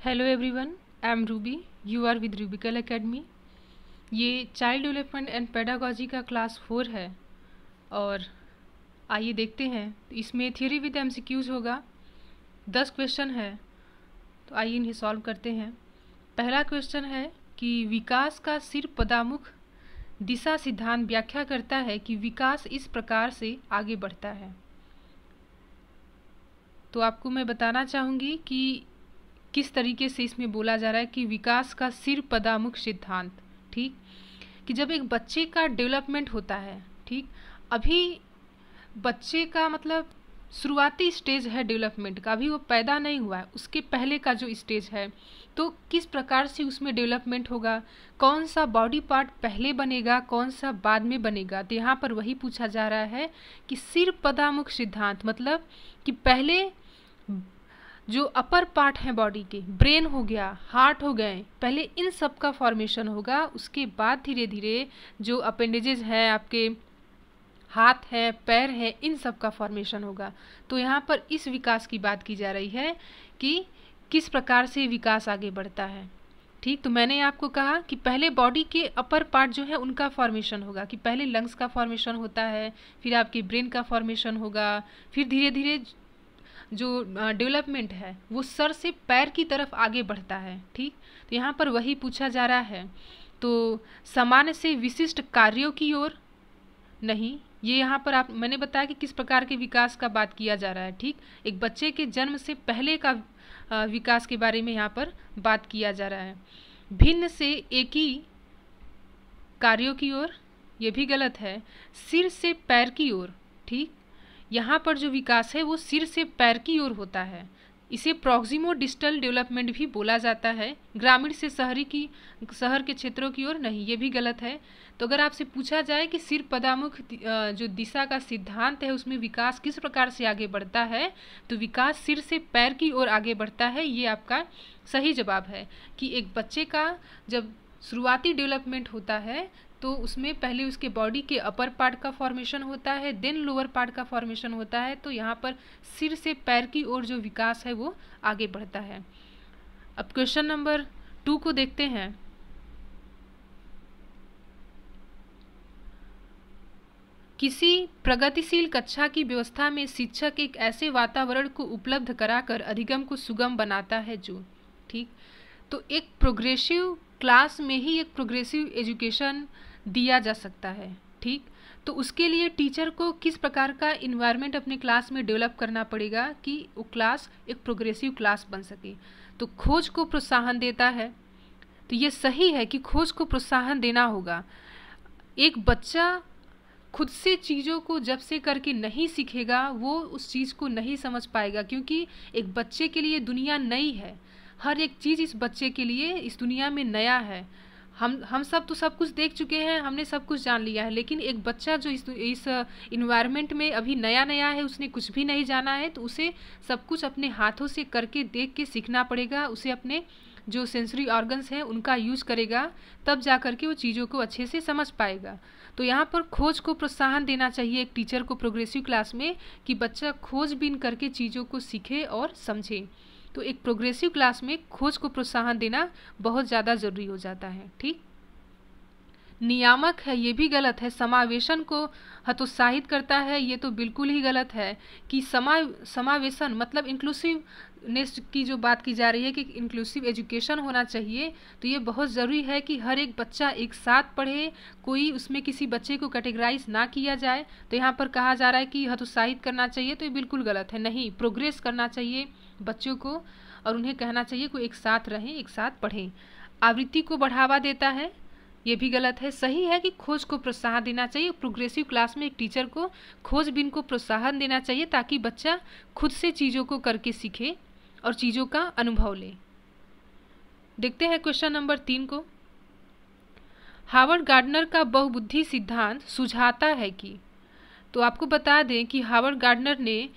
Hello everyone, I am Ruby. You are with Rubical Academy. ये child development and pedagogy का class 4 है और आइए देखते हैं। इसमें थ्योरी विद एमसीक्यूज होगा। 10 क्वेश्चन है, तो आइए इन्हें सॉल्व करते हैं। पहला क्वेश्चन है कि विकास का सिर्फ पदामुख दिशा सिद्धांत व्याख्या करता है कि विकास इस प्रकार से आगे बढ़ता है। तो आपको मैं बताना चाहूँगी कि किस तरीके से इसमें बोला जा रहा है कि विकास का सिर्फ पदामुख सिद्धांत। ठीक, कि जब एक बच्चे का डेवलपमेंट होता है, ठीक, अभी बच्चे का मतलब शुरुआती स्टेज है डेवलपमेंट का, अभी वो पैदा नहीं हुआ है, उसके पहले का जो स्टेज है, तो किस प्रकार से उसमें डेवलपमेंट होगा, कौन सा बॉडी पार्ट पहले बनेगा, कौन सा बाद में बनेगा। तो यहाँ पर वही पूछा जा रहा है कि सिर्फ पदामुख सिद्धांत मतलब कि पहले जो अपर पार्ट है बॉडी के, ब्रेन हो गया, हार्ट हो गए, पहले इन सब का फॉर्मेशन होगा, उसके बाद धीरे धीरे जो अपेंडेजेस हैं, आपके हाथ है, पैर है, इन सब का फॉर्मेशन होगा। तो यहाँ पर इस विकास की बात की जा रही है कि किस प्रकार से विकास आगे बढ़ता है। ठीक, तो मैंने आपको कहा कि पहले बॉडी के अपर पार्ट जो है उनका फॉर्मेशन होगा, कि पहले लंग्स का फॉर्मेशन होता है, फिर आपके ब्रेन का फॉर्मेशन होगा, फिर धीरे धीरे जो डेवलपमेंट है वो सर से पैर की तरफ आगे बढ़ता है। ठीक, तो यहाँ पर वही पूछा जा रहा है। तो सामान्य से विशिष्ट कार्यों की ओर नहीं, ये यहाँ पर मैंने बताया कि किस प्रकार के विकास का बात किया जा रहा है। ठीक, एक बच्चे के जन्म से पहले का विकास के बारे में यहाँ पर बात किया जा रहा है। भिन्न से एक ही कार्यों की ओर, ये भी गलत है। सिर से पैर की ओर, ठीक, यहाँ पर जो विकास है वो सिर से पैर की ओर होता है। इसे प्रॉक्सिमो डिस्टल डेवलपमेंट भी बोला जाता है। ग्रामीण से शहर के क्षेत्रों की ओर नहीं, ये भी गलत है। तो अगर आपसे पूछा जाए कि सिर पदामुख जो दिशा का सिद्धांत है उसमें विकास किस प्रकार से आगे बढ़ता है, तो विकास सिर से पैर की ओर आगे बढ़ता है, ये आपका सही जवाब है। कि एक बच्चे का जब शुरुआती डेवलपमेंट होता है तो उसमें पहले उसके बॉडी के अपर पार्ट का फॉर्मेशन होता है, देन लोअर पार्ट का फॉर्मेशन होता है। तो यहाँ पर सिर से पैर की ओर जो विकास है वो आगे बढ़ता है। अब क्वेश्चन नंबर 2 को देखते हैं। किसी प्रगतिशील कक्षा की व्यवस्था में शिक्षक एक ऐसे वातावरण को उपलब्ध कराकर अधिगम को सुगम बनाता है जो, ठीक, तो एक प्रोग्रेसिव क्लास में ही एक प्रोग्रेसिव एजुकेशन दिया जा सकता है। ठीक, तो उसके लिए टीचर को किस प्रकार का इन्वायरमेंट अपने क्लास में डेवलप करना पड़ेगा कि वो क्लास एक प्रोग्रेसिव क्लास बन सके। तो खोज को प्रोत्साहन देता है, तो ये सही है कि खोज को प्रोत्साहन देना होगा। एक बच्चा खुद से चीज़ों को जब से करके नहीं सीखेगा वो उस चीज़ को नहीं समझ पाएगा, क्योंकि एक बच्चे के लिए दुनिया नई है। हर एक चीज़ इस बच्चे के लिए इस दुनिया में नया है। हम सब तो सब कुछ देख चुके हैं, हमने सब कुछ जान लिया है, लेकिन एक बच्चा जो इस इन्वायरमेंट में अभी नया नया है, उसने कुछ भी नहीं जाना है, तो उसे सब कुछ अपने हाथों से करके देख के सीखना पड़ेगा। उसे अपने जो सेंसरी ऑर्गन्स हैं उनका यूज़ करेगा, तब जा कर के वो चीज़ों को अच्छे से समझ पाएगा। तो यहाँ पर खोज को प्रोत्साहन देना चाहिए एक टीचर को प्रोग्रेसिव क्लास में, कि बच्चा खोजबीन करके चीज़ों को सीखे और समझे। तो एक प्रोग्रेसिव क्लास में खोज को प्रोत्साहन देना बहुत ज़्यादा ज़रूरी हो जाता है। ठीक, नियामक है, ये भी गलत है। समावेशन को हतोत्साहित करता है, ये तो बिल्कुल ही गलत है। कि समावेशन मतलब इंक्लूसिवनेस की जो बात की जा रही है कि इंक्लूसिव एजुकेशन होना चाहिए, तो ये बहुत ज़रूरी है कि हर एक बच्चा एक साथ पढ़े, कोई उसमें किसी बच्चे को कैटेगराइज ना किया जाए। तो यहाँ पर कहा जा रहा है कि हतोत्साहित करना चाहिए, तो ये बिल्कुल गलत है। नहीं, प्रोग्रेस करना चाहिए बच्चों को और उन्हें कहना चाहिए कि एक साथ रहें, एक साथ पढ़ें। आवृत्ति को बढ़ावा देता है, ये भी गलत है। सही है कि खोज को प्रोत्साहन देना चाहिए। प्रोग्रेसिव क्लास में एक टीचर को खोजबीन को प्रोत्साहन देना चाहिए ताकि बच्चा खुद से चीज़ों को करके सीखे और चीज़ों का अनुभव ले। देखते हैं क्वेश्चन नंबर 3 को। हावर्ड गार्डनर का बहुबुद्धि सिद्धांत सुझाता है कि, तो आपको बता दें कि हावर्ड गार्डनर ने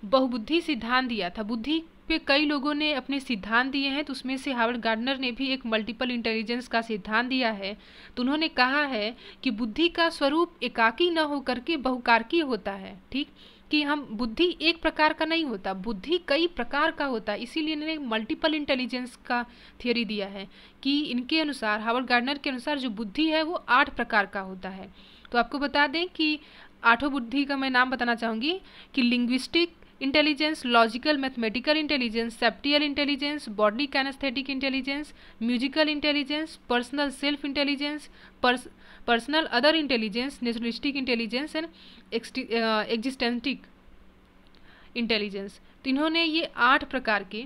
बहुबुद्धि सिद्धांत दिया था। बुद्धि पे कई लोगों ने अपने सिद्धांत दिए हैं, तो उसमें से हावर्ड गार्डनर ने भी एक मल्टीपल इंटेलिजेंस का सिद्धांत दिया है। तो उन्होंने कहा है कि बुद्धि का स्वरूप एकाकी न हो करके बहुकारकी होता है। ठीक, कि हम बुद्धि एक प्रकार का नहीं होता, बुद्धि कई प्रकार का होता है। इसीलिए इन्होंने मल्टीपल इंटेलिजेंस का थियोरी दिया है कि इनके अनुसार, हावर्ड गार्डनर के अनुसार जो बुद्धि है वो 8 प्रकार का होता है। तो आपको बता दें कि 8 बुद्धि का मैं नाम बताना चाहूँगी कि linguistic intelligence, logical mathematical intelligence, spatial intelligence, body kinaesthetic intelligence, musical intelligence, personal self intelligence, personal other intelligence, naturalistic intelligence and existential intelligence. तो इन्होंने ये 8 प्रकार के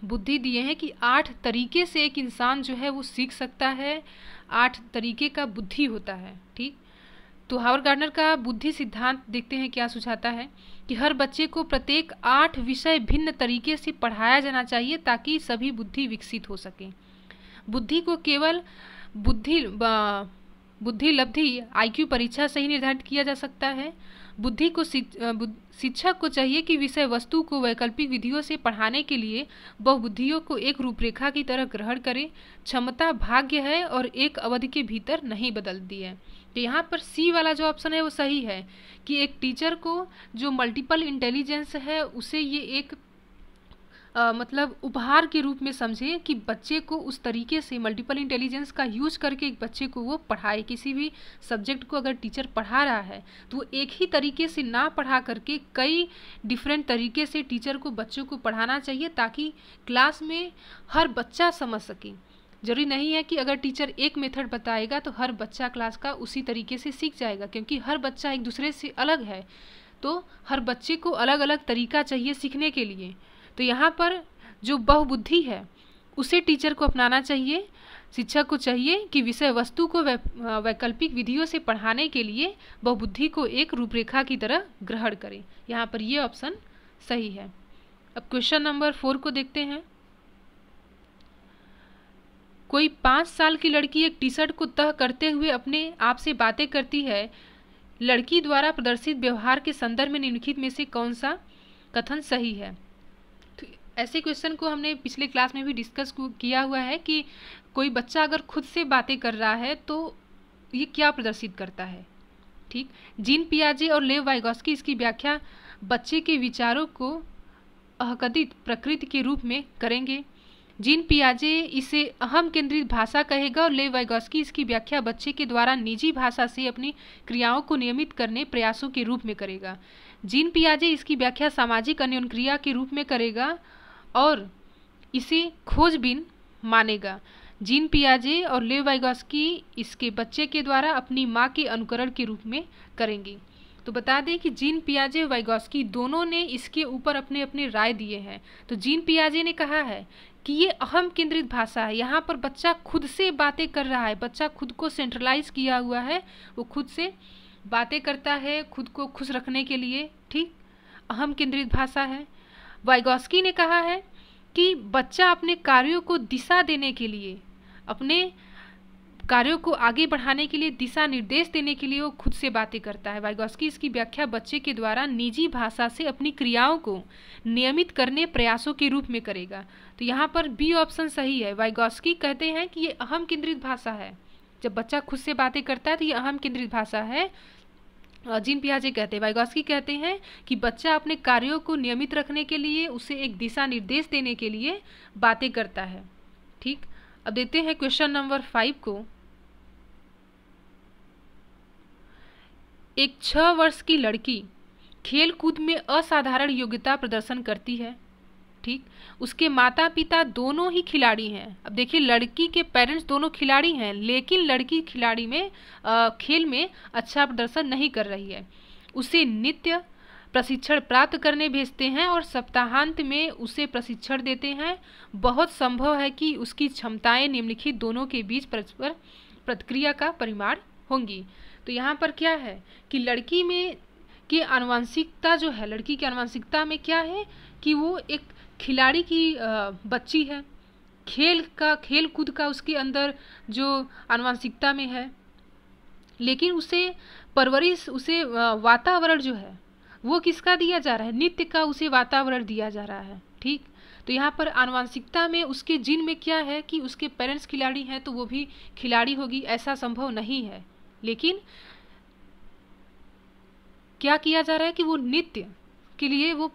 बुद्धि दिए हैं कि 8 तरीके से एक इंसान जो है वो सीख सकता है, 8 तरीके का बुद्धि होता है। ठीक, तो हावर्ड गार्डनर का बुद्धि सिद्धांत देखते हैं क्या सुझाता है कि हर बच्चे को प्रत्येक 8 विषय भिन्न तरीके से पढ़ाया जाना चाहिए ताकि सभी बुद्धि विकसित हो सके। बुद्धि को केवल बुद्धि लब्धि आईक्यू परीक्षा से ही निर्धारित किया जा सकता है। बुद्धि को शिक्षक को चाहिए कि विषय वस्तु को वैकल्पिक विधियों से पढ़ाने के लिए बहुबुद्धियों को एक रूपरेखा की तरह ग्रहण करे। क्षमता भाग्य है और एक अवधि के भीतर नहीं बदलती है। तो यहाँ पर सी वाला जो ऑप्शन है वो सही है कि एक टीचर को जो मल्टीपल इंटेलिजेंस है उसे ये एक मतलब उपहार के रूप में समझे कि बच्चे को उस तरीके से मल्टीपल इंटेलिजेंस का यूज करके एक बच्चे को वो पढ़ाए। किसी भी सब्जेक्ट को अगर टीचर पढ़ा रहा है तो वो एक ही तरीके से ना पढ़ा करके कई डिफरेंट तरीके से टीचर को बच्चों को पढ़ाना चाहिए ताकि क्लास में हर बच्चा समझ सके। जरूरी नहीं है कि अगर टीचर एक मेथड बताएगा तो हर बच्चा क्लास का उसी तरीके से सीख जाएगा, क्योंकि हर बच्चा एक दूसरे से अलग है। तो हर बच्चे को अलग अलग तरीका चाहिए सीखने के लिए। तो यहाँ पर जो बहुबुद्धि है उसे टीचर को अपनाना चाहिए। शिक्षक को चाहिए कि विषय वस्तु को वैकल्पिक विधियों से पढ़ाने के लिए बहुबुद्धि को एक रूपरेखा की तरह ग्रहण करें। यहाँ पर ये ऑप्शन सही है। अब क्वेश्चन नंबर 4 को देखते हैं। कोई 5 साल की लड़की एक टी शर्ट को तह करते हुए अपने आप से बातें करती है। लड़की द्वारा प्रदर्शित व्यवहार के संदर्भ में निम्नलिखित में से कौन सा कथन सही है? तो ऐसे क्वेश्चन को हमने पिछले क्लास में भी डिस्कस किया हुआ है कि कोई बच्चा अगर खुद से बातें कर रहा है तो ये क्या प्रदर्शित करता है। ठीक, जीन पियाजे और लेव वाइगोस्की इसकी व्याख्या बच्चे के विचारों को अहकदित प्रकृति के रूप में करेंगे। जीन पियाजे इसे अहम केंद्रित भाषा कहेगा और लेव वाइगोस्की इसकी व्याख्या बच्चे के द्वारा निजी भाषा से अपनी क्रियाओं को नियमित करने प्रयासों के रूप में करेगा। जीन पियाजे इसकी व्याख्या सामाजिक अन्योन्क्रिया के रूप में करेगा और इसे खोजबीन मानेगा। जीन पियाजे और लेव वाइगोस्की इसके बच्चे के द्वारा अपनी माँ के अनुकरण के रूप में करेंगे। तो बता दें कि जीन पियाजे और वाइगोस्की दोनों ने इसके ऊपर अपने अपने राय दिए हैं। तो जीन पियाजे ने कहा है कि ये अहम केंद्रित भाषा है, यहाँ पर बच्चा खुद से बातें कर रहा है, बच्चा खुद को सेंट्रलाइज किया हुआ है, वो खुद से बातें करता है खुद को खुश रखने के लिए। ठीक, अहम केंद्रित भाषा है। वाइगोस्की ने कहा है कि बच्चा अपने कार्यों को दिशा देने के लिए, अपने कार्यों को आगे बढ़ाने के लिए दिशा निर्देश देने के लिए वो खुद से बातें करता है। वाइगोस्की इसकी व्याख्या बच्चे के द्वारा निजी भाषा से अपनी क्रियाओं को नियमित करने प्रयासों के रूप में करेगा। तो यहाँ पर बी ऑप्शन सही है। वाइगोस्की कहते हैं कि ये अहम केंद्रित भाषा है। जब बच्चा खुद से बातें करता है तो ये अहम केंद्रित भाषा है। जीन पियाजे कहते हैं, वाइगोस्की कहते हैं कि बच्चा अपने कार्यों को नियमित रखने के लिए, उसे एक दिशा निर्देश देने के लिए बातें करता है। ठीक, अब देते हैं क्वेश्चन नंबर 5 को। एक 6 वर्ष की लड़की खेल कूद में असाधारण योग्यता प्रदर्शन करती है। ठीक, उसके माता पिता दोनों ही खिलाड़ी हैं। अब देखिए, लड़की के पेरेंट्स दोनों खिलाड़ी हैं, लेकिन लड़की खिलाड़ी में खेल में अच्छा प्रदर्शन नहीं कर रही है। उसे नित्य प्रशिक्षण प्राप्त करने भेजते हैं और सप्ताहांत में उसे प्रशिक्षण देते हैं। बहुत संभव है कि उसकी क्षमताएं निम्नलिखित दोनों के बीच परस्पर प्रतिक्रिया का परिमाण होंगी। तो यहाँ पर क्या है कि लड़की में की आनुवंशिकता जो है, लड़की की आनुवंशिकता में क्या है कि वो एक खिलाड़ी की बच्ची है। खेल कूद का उसके अंदर जो आनुवंशिकता में है, लेकिन उसे परवरिश, उसे वातावरण जो है वो किसका दिया जा रहा है? नित्य का उसे वातावरण दिया जा रहा है। ठीक, तो यहाँ पर आनुवंशिकता में उसके जीन में क्या है कि उसके पेरेंट्स खिलाड़ी हैं तो वो भी खिलाड़ी होगी, ऐसा संभव नहीं है। लेकिन क्या किया जा रहा है कि वो नृत्य के लिए वो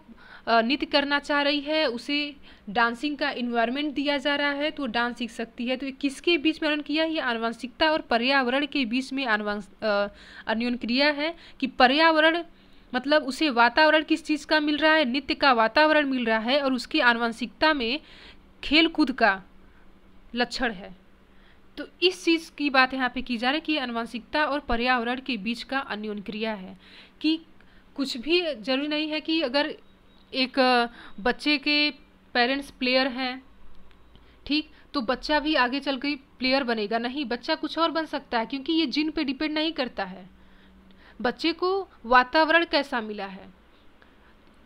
नृत्य करना चाह रही है, उसे डांसिंग का इन्वायरमेंट दिया जा रहा है तो वो डांस सीख सकती है। तो ये किसके बीच में वर्णन किया? ये आनुवंशिकता और पर्यावरण के बीच में अन्योन्य क्रिया है कि पर्यावरण मतलब उसे वातावरण किस चीज़ का मिल रहा है, नृत्य का वातावरण मिल रहा है, और उसकी आनुवंशिकता में खेल कूद का लक्षण है। तो इस चीज़ की बात यहाँ पे की जा रही है कि आनुवंशिकता और पर्यावरण के बीच का अन्योन्य क्रिया है, कि कुछ भी जरूरी नहीं है कि अगर एक बच्चे के पेरेंट्स प्लेयर हैं, ठीक, तो बच्चा भी आगे चल के प्लेयर बनेगा, नहीं, बच्चा कुछ और बन सकता है, क्योंकि ये जीन पे डिपेंड नहीं करता है। बच्चे को वातावरण कैसा मिला है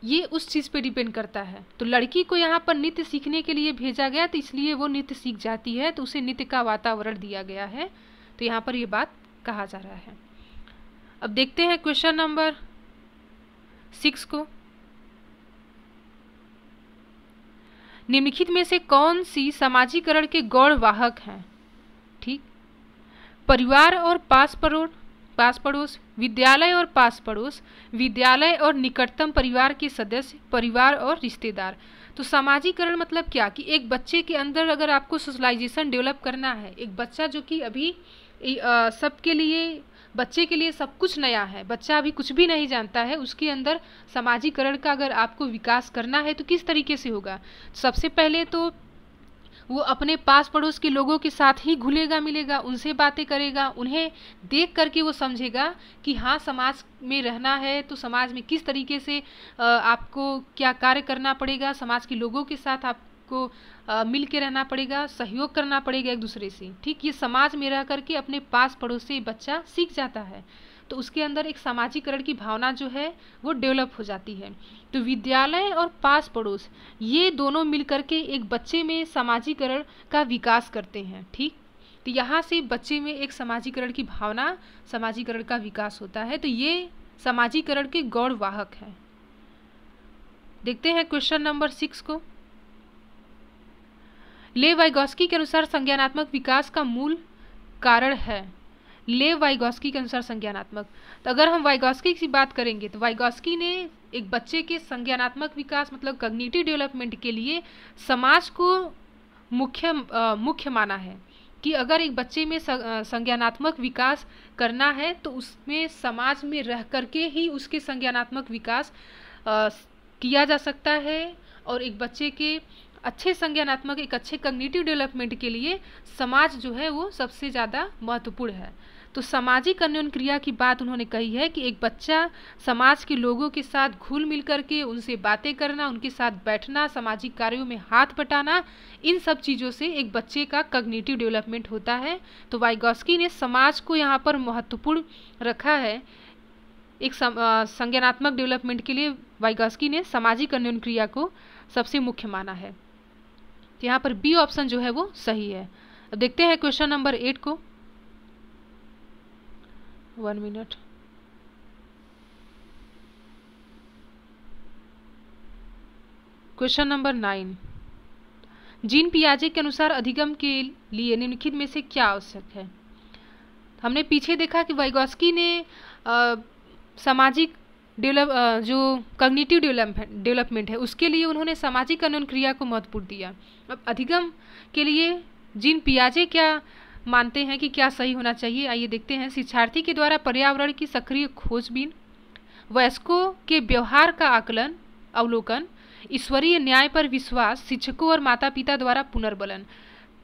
ये उस चीज़ पे डिपेंड करता है। तो लड़की को यहाँ पर नृत्य सीखने के लिए भेजा गया, तो इसलिए वो नृत्य सीख जाती है, तो उसे नृत्य का वातावरण दिया गया है। तो यहाँ पर ये बात कहा जा रहा है। अब देखते हैं क्वेश्चन नंबर 6 को। निम्नलिखित में से कौन सी समाजीकरण के गौण वाहक हैं? ठीक, परिवार और पास पड़ोस, विद्यालय और पास पड़ोस, विद्यालय और निकटतम परिवार के सदस्य, परिवार और रिश्तेदार। तो समाजीकरण मतलब क्या कि एक बच्चे के अंदर अगर आपको सोशलाइजेशन डेवलप करना है, एक बच्चा जो कि अभी सबके लिए, बच्चे के लिए सब कुछ नया है, बच्चा अभी कुछ भी नहीं जानता है, उसके अंदर समाजीकरण का अगर आपको विकास करना है तो किस तरीके से होगा? सबसे पहले तो वो अपने पास पड़ोस के लोगों के साथ ही घुलेगा मिलेगा, उनसे बातें करेगा, उन्हें देख करके वो समझेगा कि हाँ समाज में रहना है तो समाज में किस तरीके से आपको क्या कार्य करना पड़ेगा, समाज के लोगों के साथ आपको मिल के रहना पड़ेगा, सहयोग करना पड़ेगा एक दूसरे से। ठीक, ये समाज में रह करके अपने पास पड़ोस से बच्चा सीख जाता है, तो उसके अंदर एक सामाजिकरण की भावना जो है वो डेवलप हो जाती है। तो विद्यालय और पास पड़ोस ये दोनों मिलकर के एक बच्चे में सामाजिकरण का विकास करते हैं। ठीक, तो यहाँ से बच्चे में एक सामाजिकरण की भावना, सामाजिकरण का विकास होता है। तो ये सामाजिकरण के गौण वाहक हैं। देखते हैं क्वेश्चन नंबर 6 को। लेव वाइगोस्की के अनुसार संज्ञानात्मक विकास का मूल कारण है। लेव वाइगोस्की के अनुसार संज्ञानात्मक, तो अगर हम वाइगोस्की की बात करेंगे तो वाइगोस्की ने एक बच्चे के संज्ञानात्मक विकास मतलब कॉग्निटिव डेवलपमेंट के लिए समाज को मुख्य माना है कि अगर एक बच्चे में संज्ञानात्मक विकास करना है तो उसमें समाज में रह करके ही उसके संज्ञानात्मक विकास किया जा सकता है। और एक बच्चे के अच्छे संज्ञानात्मक, एक अच्छे कॉग्निटिव डेवलपमेंट के लिए समाज जो है वो सबसे ज़्यादा महत्वपूर्ण है। तो सामाजिक अन्योन्य क्रिया की बात उन्होंने कही है कि एक बच्चा समाज के लोगों के साथ घुल मिल करके उनसे बातें करना, उनके साथ बैठना, सामाजिक कार्यों में हाथ बटाना, इन सब चीज़ों से एक बच्चे का कॉग्निटिव डेवलपमेंट होता है। तो वाइगोस्की ने समाज को यहाँ पर महत्वपूर्ण रखा है। एक संज्ञानात्मक डेवलपमेंट के लिए वाइगोस्की ने सामाजिक अन्योन्य क्रिया को सबसे मुख्य माना है। तो यहाँ पर बी ऑप्शन जो है वो सही है। अब देखते हैं क्वेश्चन नंबर 8 को। 1 मिनट। क्वेश्चन नंबर 9, जीन पियाजे के अनुसार अधिगम के लिए निम्नलिखित में से क्या आवश्यक है? हमने पीछे देखा कि वाइगोस्की ने सामाजिक जो कॉग्निटिव डेवलपमेंट है उसके लिए उन्होंने सामाजिक अन्योन्य क्रिया को महत्वपूर्ण दिया। अब अधिगम के लिए जीन पियाजे क्या मानते हैं कि क्या सही होना चाहिए, आइए देखते हैं। शिक्षार्थी के द्वारा पर्यावरण की सक्रिय खोजबीन, वयस्कों के व्यवहार का अवलोकन, ईश्वरीय न्याय पर विश्वास, शिक्षकों और माता पिता द्वारा पुनर्बलन।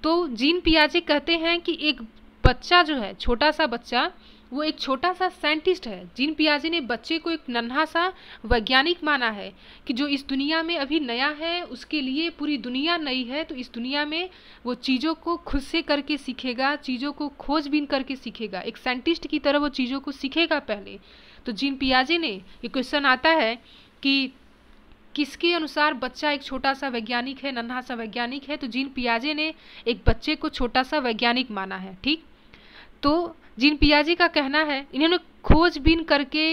तो जीन पियाजे कहते हैं कि एक बच्चा जो है, छोटा सा बच्चा, वो एक छोटा सा साइंटिस्ट है। जीन पियाजे ने बच्चे को एक नन्हा सा वैज्ञानिक माना है कि जो इस दुनिया में अभी नया है, उसके लिए पूरी दुनिया नई है, तो इस दुनिया में वो चीज़ों को खुद से करके सीखेगा, चीज़ों को खोजबीन करके सीखेगा, एक साइंटिस्ट की तरह वो चीज़ों को सीखेगा पहले। तो जीन पियाजे ने, ये क्वेश्चन आता है कि किसके अनुसार बच्चा एक छोटा सा वैज्ञानिक है, नन्हा सा वैज्ञानिक है, तो जीन पियाजे ने एक बच्चे को छोटा सा वैज्ञानिक माना है। ठीक, तो जीन पियाजे का कहना है, इन्होंने खोजबीन करके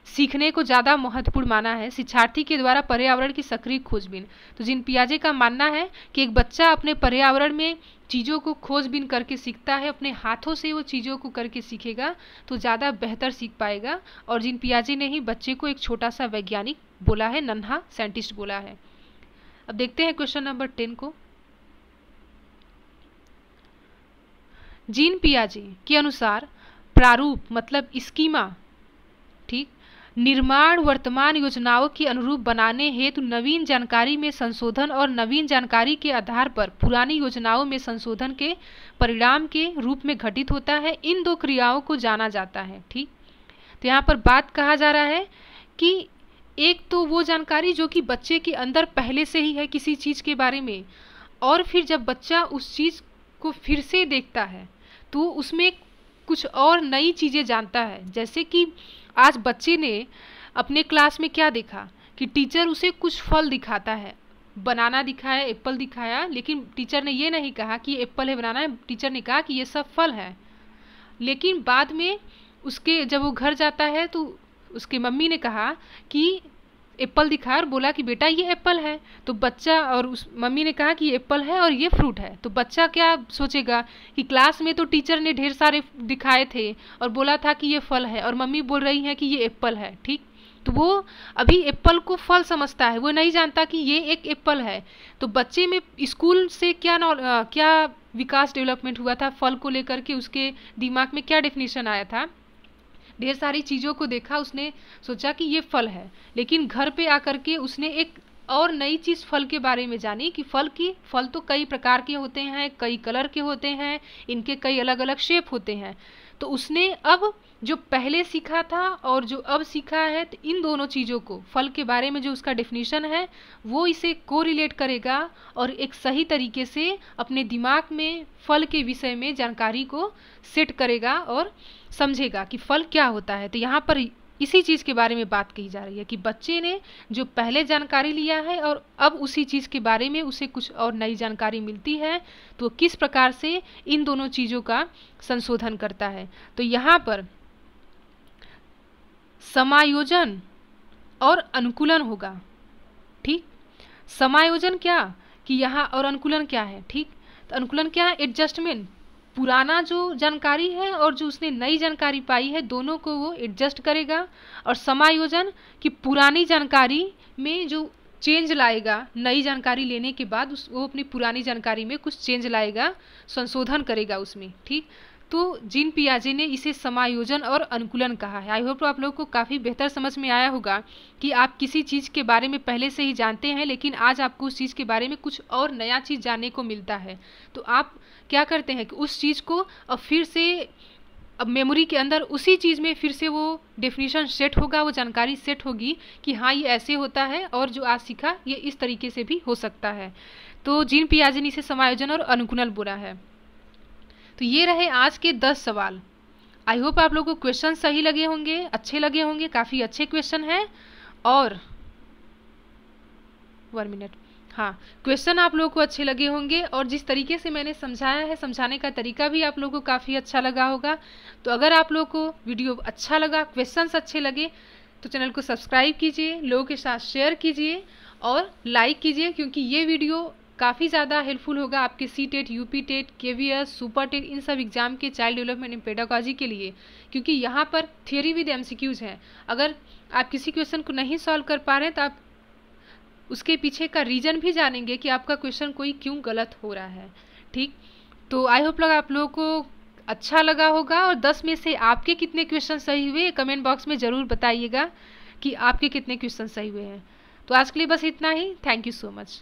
सीखने को ज़्यादा महत्वपूर्ण माना है, शिक्षार्थी के द्वारा पर्यावरण की सक्रिय खोजबीन। तो जीन पियाजे का मानना है कि एक बच्चा अपने पर्यावरण में चीज़ों को खोजबीन करके सीखता है, अपने हाथों से वो चीज़ों को करके सीखेगा तो ज़्यादा बेहतर सीख पाएगा। और जीन पियाजे ने ही बच्चे को एक छोटा सा वैज्ञानिक बोला है, नन्हा साइंटिस्ट बोला है। अब देखते हैं क्वेश्चन नंबर 10 को। जीन पियाजे के अनुसार प्रारूप मतलब स्कीमा, ठीक, निर्माण वर्तमान योजनाओं के अनुरूप बनाने हेतु नवीन जानकारी में संशोधन और नवीन जानकारी के आधार पर पुरानी योजनाओं में संशोधन के परिणाम के रूप में घटित होता है। इन दो क्रियाओं को जाना जाता है, ठीक। तो यहाँ पर बात कहा जा रहा है कि एक तो वो जानकारी जो कि बच्चे के अंदर पहले से ही है किसी चीज़ के बारे में, और फिर जब बच्चा उस चीज़ को फिर से देखता है तो उसमें कुछ और नई चीज़ें जानता है। जैसे कि आज बच्चे ने अपने क्लास में क्या देखा कि टीचर उसे कुछ फल दिखाता है, बनाना दिखाया, एप्पल दिखाया, लेकिन टीचर ने ये नहीं कहा कि ये एप्पल है, बनाना है, टीचर ने कहा कि ये सब फल है। लेकिन बाद में उसके जब वो घर जाता है तो उसके मम्मी ने कहा कि एप्पल दिखाया और बोला कि बेटा ये एप्पल है। तो बच्चा और उस मम्मी ने कहा कि ये एप्पल है और ये फ्रूट है। तो बच्चा क्या सोचेगा कि क्लास में तो टीचर ने ढेर सारे दिखाए थे और बोला था कि ये फल है और मम्मी बोल रही है कि ये एप्पल है, ठीक। तो वो अभी एप्पल को फल समझता है, वो नहीं जानता कि ये एक एप्पल है। तो बच्चे में स्कूल से क्या विकास डेवलपमेंट हुआ था फल को लेकर के, उसके दिमाग में क्या डेफिनेशन आया था, ढेर सारी चीज़ों को देखा, उसने सोचा कि ये फल है। लेकिन घर पे आकर के उसने एक और नई चीज़ फल के बारे में जानी कि फल तो कई प्रकार के होते हैं, कई कलर के होते हैं, इनके कई अलग अलग शेप होते हैं। तो उसने अब जो पहले सीखा था और जो अब सीखा है, तो इन दोनों चीज़ों को, फल के बारे में जो उसका डेफिनेशन है वो इसे कोरिलेट करेगा और एक सही तरीके से अपने दिमाग में फल के विषय में जानकारी को सेट करेगा और समझेगा कि फल क्या होता है। तो यहाँ पर इसी चीज़ के बारे में बात कही जा रही है कि बच्चे ने जो पहले जानकारी लिया है और अब उसी चीज़ के बारे में उसे कुछ और नई जानकारी मिलती है, तो किस प्रकार से इन दोनों चीज़ों का संशोधन करता है। तो यहाँ पर समायोजन और अनुकूलन होगा, ठीक। समायोजन क्या कि यहाँ, और अनुकूलन क्या है, ठीक। तो अनुकूलन क्या है, एडजस्टमेंट, पुराना जो जानकारी है और जो उसने नई जानकारी पाई है दोनों को वो एडजस्ट करेगा। और समायोजन कि पुरानी जानकारी में जो चेंज लाएगा, नई जानकारी लेने के बाद वो अपनी पुरानी जानकारी में कुछ चेंज लाएगा, संशोधन करेगा उसमें, ठीक। तो जीन पियाजे ने इसे समायोजन और अनुकूलन कहा है। आई होप आप लोगों को काफ़ी बेहतर समझ में आया होगा कि आप किसी चीज़ के बारे में पहले से ही जानते हैं, लेकिन आज आपको उस चीज़ के बारे में कुछ और नया चीज़ जानने को मिलता है। तो आप क्या करते हैं कि उस चीज़ को अब फिर से अब मेमोरी के अंदर उसी चीज़ में फिर से वो डेफिनेशन सेट होगा, वो जानकारी सेट होगी कि हाँ ये ऐसे होता है और जो आज सीखा ये इस तरीके से भी हो सकता है। तो जीन पियाजे ने इसे समायोजन और अनुकूलन बोला है। तो ये रहे आज के 10 सवाल। आई होप आप लोगों को क्वेश्चन सही लगे होंगे, अच्छे लगे होंगे, काफ़ी अच्छे क्वेश्चन हैं। और 1 मिनट, हाँ, क्वेश्चन आप लोगों को अच्छे लगे होंगे और जिस तरीके से मैंने समझाया है, समझाने का तरीका भी आप लोगों को काफ़ी अच्छा लगा होगा। तो अगर आप लोगों को वीडियो अच्छा लगा, क्वेश्चंस अच्छे लगे, तो चैनल को सब्सक्राइब कीजिए, लोगों के साथ शेयर कीजिए और लाइक कीजिए, क्योंकि ये वीडियो काफ़ी ज़्यादा हेल्पफुल होगा आपके CTET, UPTET, KVS, super TET, इन सब एग्जाम के चाइल्ड डेवलपमेंट एंड पेडागॉजी के लिए, क्योंकि यहाँ पर थियोरी विद एमसीक्यूज हैं। अगर आप किसी क्वेश्चन को नहीं सॉल्व कर पा रहे हैं तो आप उसके पीछे का रीज़न भी जानेंगे कि आपका क्वेश्चन कोई क्यों गलत हो रहा है, ठीक। तो आई होप आप लोगों को अच्छा लगा होगा और 10 में से आपके कितने क्वेश्चन सही हुए कमेंट बॉक्स में ज़रूर बताइएगा कि आपके कितने क्वेश्चन सही हुए हैं। तो आज के लिए बस इतना ही। Thank you so much.